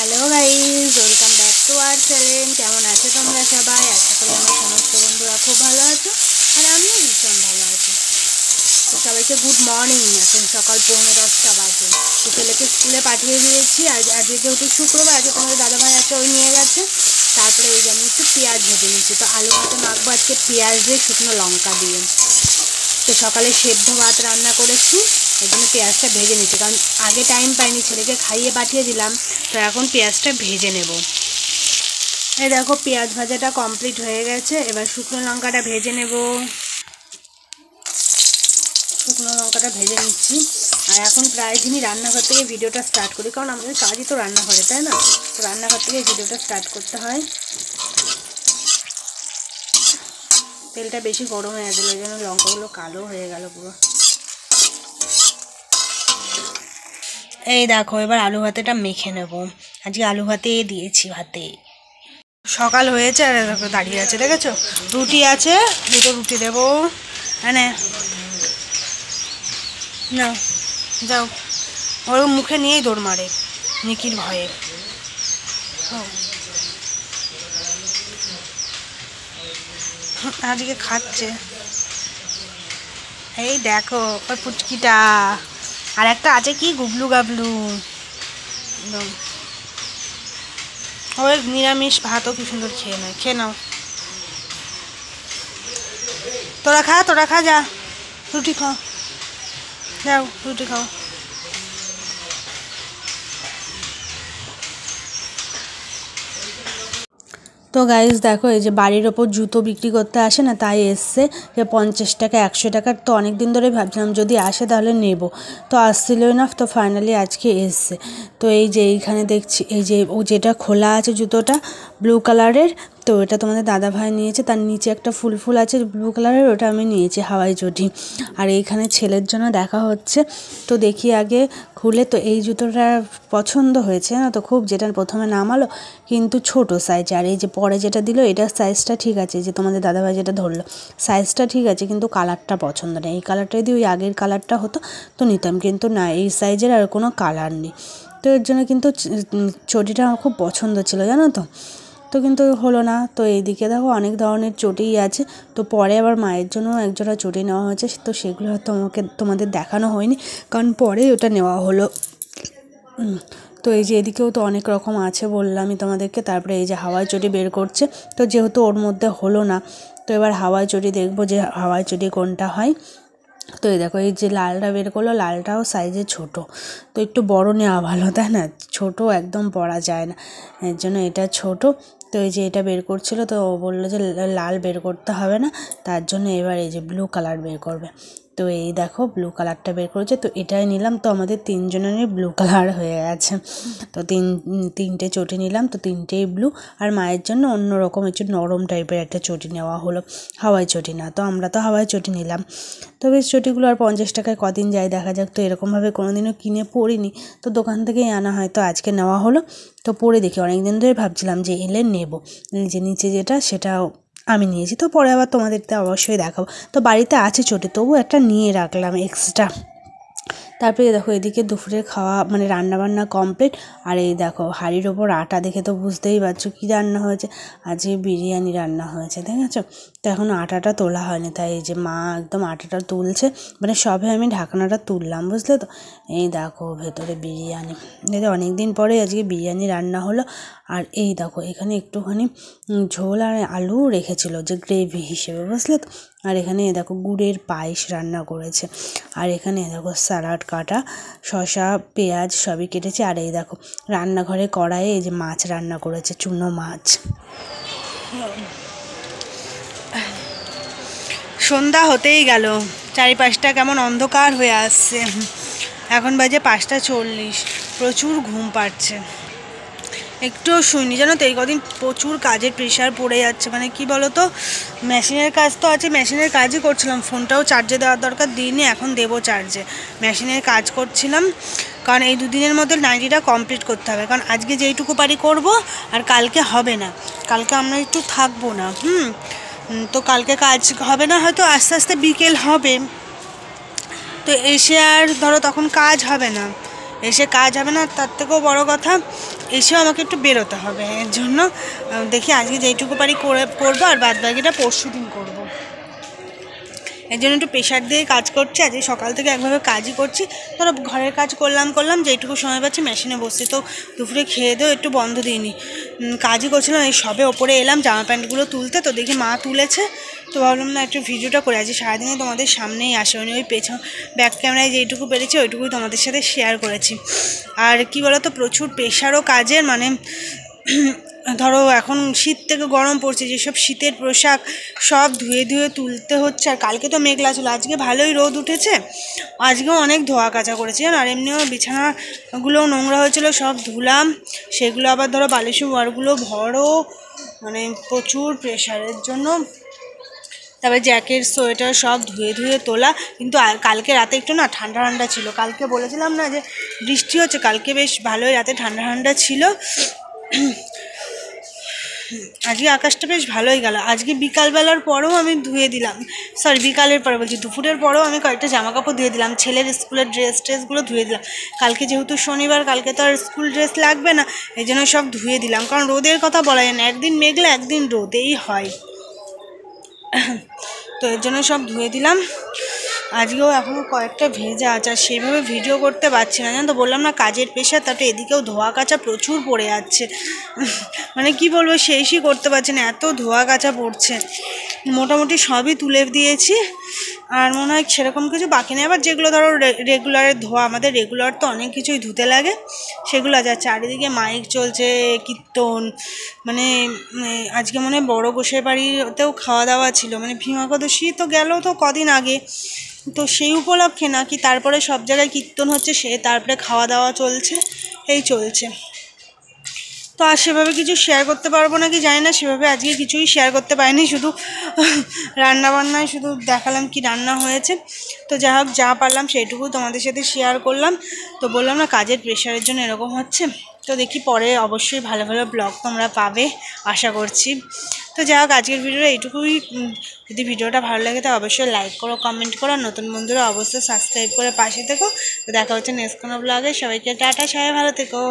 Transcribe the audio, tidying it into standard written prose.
Hello guys, welcome back to our channel. কেমন আছো তোমরা সবাই? আশা করি আমার সমস্ত বন্ধুরা খুব ভালো আছো আর আমিও ভীষণ ভালো আছি। তো সবাইকে গুড মর্নিং। এখন সকাল 10:45 বাজে। তো ছেলেকে স্কুলে পাঠিয়ে দিয়েছি। আর আজকে যেহেতু শুক্রবার, আজকে তোমাদের দাদাভাই আছে, ওই নিয়ে গেছে। তারপরে ওই যে আমি একটু পেঁয়াজ ভেজে নিচ্ছি। তো আলু ভাতে মাখবো আজকে পেঁয়াজ দিয়ে, শুকনো লঙ্কা দিয়ে। তো সকালে সেদ্ধ ভাত রান্না করেছি, এই জন্য পেঁয়াজটা ভেজে নিচ্ছি, কারণ আগে টাইম পাইনি, ছেলেকে খাইয়ে পাঠিয়ে দিলাম। তো এখন পেঁয়াজটা ভেজে নেব। এই দেখো পেঁয়াজ ভাজাটা কমপ্লিট হয়ে গেছে। এবার শুকনো লঙ্কাটা ভেজে নেব। শুকনো লঙ্কাটা ভেজে নিচ্ছি। আর এখন প্রায় দিনই রান্নাঘর থেকে ভিডিওটা স্টার্ট করি, কারণ আমাদের কাজই তো রান্নাঘরে, তাই না? তো রান্নাঘর থেকে ভিডিওটা স্টার্ট করতে হয়। তেলটা বেশি গরম হয়ে গেছিলো, ওই জন্য লঙ্কাগুলো কালো হয়ে গেল পুরো। এই দেখো এবার আলু ভাতেটা মেখে নেব। আজকে আলু ভাতে দিয়েছি ভাতে। সকাল হয়েছে আর দেখো দাঁড়িয়ে আছে, দেখেছো? রুটি আছে, দুটো রুটি দেবো। হ্যাঁ না, যাও। ওর মুখে নিয়েই দৌড় মারে নিকির ভয়ে। আজকে খাচ্ছে। এই দেখো ওই পুচকিটা। আর একটা আছে কি গুবলু গাবলু। ওই নিরামিষ ভাতও কি সুন্দর খেয়ে নেয়। খেয়ে নাও, তোরা খা যা, রুটি খাও, যাও রুটি খাও। তো গাইস দেখো, এই যে বাড়ির ওপর জুতো বিক্রি করতে আসে না, তাই এসছে যে 50 টাকা 100 টাকার। তো অনেক দিন ধরে ভাবছিলাম যদি আসে তাহলে নেব, তো আসছিলই না। তো ফাইনালি আজকে এসছে। তো এই যে এইখানে দেখছি, এই যে ও যেটা খোলা আছে জুতোটা ব্লু কালারের, তো এটা তোমাদের দাদাভাই নিয়েছে। তার নিচে একটা ফুল ফুল আছে ব্লু কালারের, ওটা আমি নিয়েছি হাওয়াই চটি। আর এইখানে ছেলের জন্য দেখা হচ্ছে। তো দেখি আগে খুলে। তো এই জুতোটা পছন্দ হয়েছে না, তো খুব, যেটা প্রথমে নামালো কিন্তু ছোট সাইজ। আর এই যে পরে যেটা দিল এটার সাইজটা ঠিক আছে, যে তোমাদের দাদাভাই যেটা ধরলো সাইজটা ঠিক আছে, কিন্তু কালারটা পছন্দ নেই। এই কালারটা যদি ওই আগের কালারটা হতো তো নিতাম, কিন্তু না, এই সাইজের আর কোনো কালার নেই। তো এর জন্য কিন্তু চটিটা আমার খুব পছন্দ ছিল, জানো তো। তো কিন্তু হলো না। তো এইদিকে দেখো অনেক ধরনের চটিই আছে। তো পরে আবার মায়ের জন্য একজোড়া চটি নেওয়া হয়েছে, তো সেগুলো হয়তো তোমাদের দেখানো হয়নি, কারণ পরে ওটা নেওয়া হলো। তো এই যে এদিকেও তো অনেক রকম আছে বললামই তোমাদেরকে। তারপরে এই যে হাওয়াই চটি বের করছে। তো যেহেতু ওর মধ্যে হলো না, তো এবার হাওয়াই চটি দেখবো যে হাওয়াই চটি কোনটা হয়। তো এই দেখো এই যে লালটা বের করলো, লালটাও সাইজে ছোট। তো একটু বড় নেওয়া ভালো, তাই না? ছোট একদম পরা যায় না, এর জন্য এটা ছোট। তো এই যে এটা বের করছিল, তো ও বললো যে লাল বের করতে হবে না, তার জন্য এবার এই যে ব্লু কালার বের করবে। তো এই দেখো ব্লু কালারটা বের করেছে, তো এটাই নিলাম। তো আমাদের তিনজনেরই ব্লু কালার হয়ে গেছে। তো তিনটে চটি নিলাম, তো তিনটেই ব্লু। আর মায়ের জন্য অন্য রকম একটু নরম টাইপের একটা চটি নেওয়া হলো, হাওয়াই চটি না। তো আমরা তো হাওয়াই চটি নিলাম। তো বেশ চটিগুলো আর 50 টাকায় কদিন যায় দেখা যাক। তো এরকমভাবে কোনোদিনও কিনে পরিনি, তো দোকান থেকেই আনা হয়। তো আজকে নেওয়া হলো, তো পরে দেখি। অনেকদিন ধরে ভাবছিলাম যে এলে নেব। যে নিচে যেটা সেটাও আমি নিয়েছি, তো পরে আবার তোমাদেরকে অবশ্যই দেখাবো। তো বাড়িতে আছে চটি, তবু একটা নিয়ে রাখলাম এক্সট্রা। তারপরে দেখো এদিকে দুপুরের খাওয়া মানে রান্নাবান্না কমপ্লিট। আর এই দেখো হাঁড়ির ওপর আটা দেখে তো বুঝতেই পারছো কী রান্না হয়েছে। আজকে বিরিয়ানি রান্না হয়েছে, দেখেছো? তো এখনও আটাটা তোলা হয়নি, তাই এই যে মা একদম আটাটা তুলছে। মানে সবে আমি ঢাকনাটা তুললাম, বুঝলে তো। এই দেখো ভেতরে বিরিয়ানি। এই অনেক দিন পরে আজকে বিরিয়ানি রান্না হলো। আর এই দেখো এখানে একটুখানি ঝোল আর আলু রেখেছিল যে গ্রেভি হিসেবে, বুঝলে তো। আর এখানে দেখো গুড়ের পায়েস রান্না করেছে। আর এখানে দেখো স্যালাড কাটা, শসা পেঁয়াজ সবই কেটেছে। আর এই দেখো রান্নাঘরে কড়াইয়ে এই যে মাছ রান্না করেছে, চুনো মাছ। সন্ধ্যা হতেই গেল, চারিপাশটা কেমন অন্ধকার হয়ে আসছে। এখন বাজে 5:40। প্রচুর ঘুম পাচ্ছে, একটুও শুইনি, জানো তো। এই কদিন প্রচুর কাজের প্রেশার পড়ে যাচ্ছে। মানে কি বলো তো, মেশিনের কাজ তো আছে, মেশিনের কাজই করছিলাম। ফোনটাও চার্জে দেওয়ার দরকার, দিইনি, এখন দেবো চার্জে। মেশিনের কাজ করছিলাম, কারণ এই দুদিনের মধ্যে নাইটিটা কমপ্লিট করতে হবে। কারণ আজকে যেইটুকু পারি করব, আর কালকে হবে না। কালকে আমরা একটু থাকবো না, তো কালকে কাজ হবে না, হয়তো আস্তে আস্তে বিকেল হবে। তো এসে আর ধরো তখন কাজ হবে না, এসে কাজ হবে না, তার থেকেও বড় কথা এসেও আমাকে একটু বেরোতে হবে। এর জন্য দেখি আজকে যেইটুকু পারি করবো, আর বাদ বাকিটা পরশু দিন করবো। এর জন্য একটু প্রেশার দিয়ে কাজ করছি। আজকে সকাল থেকে একভাবে কাজই করছি। ধরো ঘরের কাজ করলাম, যেইটুকু সময় পাচ্ছি মেশিনে বসছি। তো দুপুরে খেয়ে দেও একটু বন্ধ দিইনি, কাজই করছিলাম। এই সবে ওপরে এলাম জামা প্যান্টগুলো তুলতে, তো দেখি মা তুলেছে, তো ভাবলাম না একটু ভিডিওটা করে। আজকে সারাদিনে তোমাদের সামনেই আসে, ওই পেছন ব্যাক ক্যামেরায় যেইটুকু পেরেছি ওইটুকুই তোমাদের সাথে শেয়ার করেছি। আর কি বলো তো, প্রচুর প্রেশারও কাজের, মানে ধরো এখন শীত থেকে গরম পড়ছে, যেসব শীতের পোশাক সব ধুয়ে তুলতে হচ্ছে। আর কালকে তো মেঘলা ছিল, আজকে ভালোই রোদ উঠেছে, আজকেও অনেক ধোয়া কাচা করেছি। আর এমনিও বিছানাগুলোও নোংরা হয়েছিল, সব ধুলাম। সেগুলো আবার ধরো বালিশের ওয়ারগুলো ভরো, মানে প্রচুর প্রেশারের জন্য। তারপরে জ্যাকেট সোয়েটার সব ধুয়ে তোলা। কিন্তু কালকে রাতে একটু না ঠান্ডা ছিল। কালকে বলেছিলাম না যে বৃষ্টি হচ্ছে, কালকে বেশ ভালোই রাতে ঠান্ডা ছিল। আজকে আকাশটা বেশ ভালোই গেল। আজকে বিকালবেলার পরেও আমি ধুয়ে দিলাম, বিকালের পরে বলছি, দুপুরের পরেও আমি কয়েকটা জামা কাপড় ধুয়ে দিলাম, ছেলের স্কুলের ট্রেসগুলো ধুয়ে দিলাম। কালকে যেহেতু শনিবার, কালকে তো আর স্কুল ড্রেস লাগবে না, এই জন্য সব ধুয়ে দিলাম। কারণ রোদের কথা বলা যায় না, একদিন মেঘলা একদিন রোদেই হয়, তো এর জন্য সব ধুয়ে দিলাম। আজকেও এখনও কয়েকটা ভেজা আছে, আর সেইভাবে ভিডিও করতে পারছি না, জানো তো, বললাম না কাজের প্রেশার, তাতে এদিকেও ধোয়া কাচা প্রচুর পড়ে যাচ্ছে। মানে কি বলবো, শেষই করতে পারছি না, এত ধোয়া কাচা পড়ছে। মোটামুটি সবই তুলে দিয়েছি, আর মনে হয় সেরকম কিছু বাকি নেই। আবার যেগুলো ধরো রেগুলারের ধোয়া, আমাদের রেগুলার তো অনেক কিছুই ধুতে লাগে, সেগুলো আছে। চারিদিকে মাইক চলছে, কীর্তন, মানে আজকে মনে হয় বড় গোসাই বাড়িতেও খাওয়া দাওয়া ছিল, মানে ভীম একাদশী তো গেল তো কদিন আগে, তো সেই উপলক্ষে নাকি তারপরে সব জায়গায় কীর্তন হচ্ছে, তারপরে খাওয়া দাওয়া চলছে, এই চলছে। তো আর সেভাবে কিছু শেয়ার করতে পারবো নাকি জানি না, সেভাবে আজকে কিছুই শেয়ার করতে পারিনি, শুধু রান্নাবান্নায় শুধু দেখালাম কি রান্না হয়েছে। তো যাই হোক, যা পারলাম সেইটুকু তোমাদের সাথে শেয়ার করলাম। তো বললাম না কাজের প্রেশারের জন্য এরকম হচ্ছে। তো দেখি পরে অবশ্যই ভালো ব্লগ তোমরা পাবে, আশা করছি। তো যাই হোক, আজকের ভিডিওটা এইটুকুই। যদি ভিডিওটা ভালো লাগে তো অবশ্যই লাইক করো, কমেন্ট করো, নতুন বন্ধুরা অবশ্যই সাবস্ক্রাইব করে পাশে থেকো। তো দেখা হচ্ছে নেক্সট কোনো ব্লগে। সবাইকে টাটা, সবাই ভালো থেকো।